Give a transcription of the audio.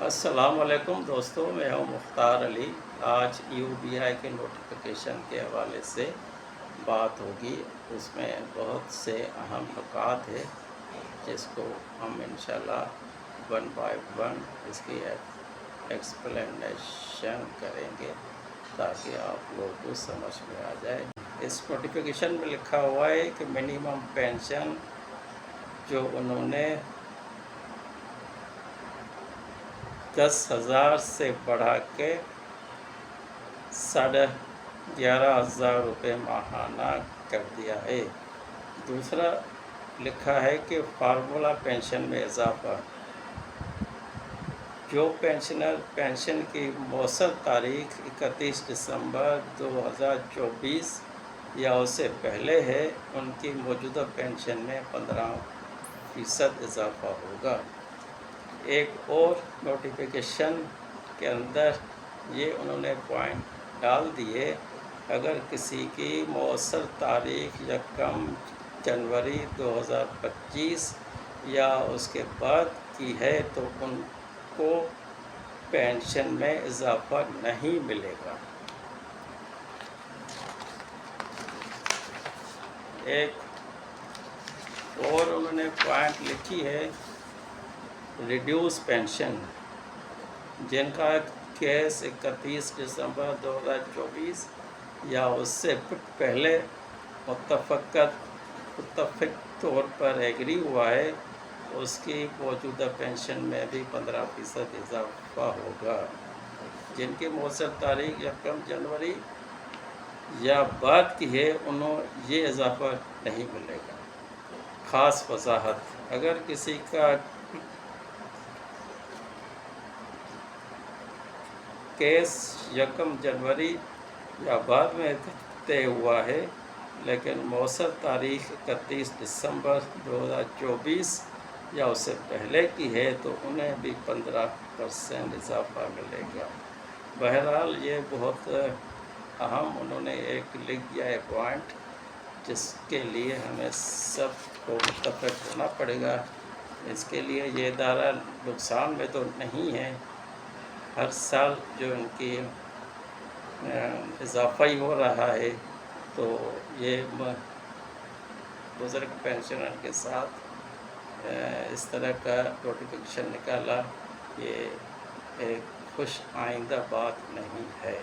السلام علیکم دوستوں، میں ہوں مختار علی۔ آج UBI کے نوٹیفیکیشن کے حوالے سے بات ہوگی۔ اس میں بہت سے اہم نکات ہیں جس کو ہم انشاءاللہ ون بائی ون اس کی ایکسپلینیشن کریں گے تاکہ آپ لوگوں کو سمجھ میں آ جائے۔ اس نوٹیفیکیشن میں لکھا ہوا ہے کہ منیمم پینشن جو انہوں نے 10,000 سے بڑھا کے 11,500 روپے ماہانہ کر دیا ہے۔ دوسرا لکھا ہے کہ فارمولا پینشن میں اضافہ۔ جو پینشنر پینشن کی مؤثر تاریخ 31 دسمبر 2024 یا اس سے پہلے ہے، ان کی موجودہ پینشن میں 15% اضافہ ہوگا۔ ایک اور نوٹیفیکیشن کے اندر یہ انہوں نے پوائنٹ ڈال دیے، اگر کسی کی مؤثر تاریخ 1 جنوری 2025 یا اس کے بعد کی ہے تو ان کو پینشن میں اضافہ نہیں ملے گا۔ ایک اور انہوں نے پوائنٹ لکھی ہے ریڈیوس پینشن، جن کا کیس 31 دسمبر 2024 یا اس سے پہلے متفق طور پر ایگری ہوا ہے، اس کی موجودہ پینشن میں بھی 15% اضافہ ہوگا۔ جن کی مؤثر تاریخ 1 جنوری یا بعد کی ہے، انہوں یہ اضافہ نہیں ملے گا۔ خاص وضاحت: اگر کسی کا کیس 1 جنوری یا بعد میں طے ہوا ہے لیکن مؤثر تاریخ 31 دسمبر 2024 یا اس سے پہلے کی ہے تو انہیں بھی 15% اضافہ ملے گا۔ بہرحال یہ بہت اہم انہوں نے ایک لکھ دیا ہے پوائنٹ، جس کے لیے ہمیں سب کو متفق ہونا پڑے گا۔ اس کے لیے یہ ادارہ نقصان میں تو نہیں ہے، ہر سال جو ان کی اضافہ ہی ہو رہا ہے، تو یہ بزرگ پینشنر کے ساتھ اس طرح کا نوٹیفیکیشن نکالا، یہ ایک خوش آئندہ بات نہیں ہے۔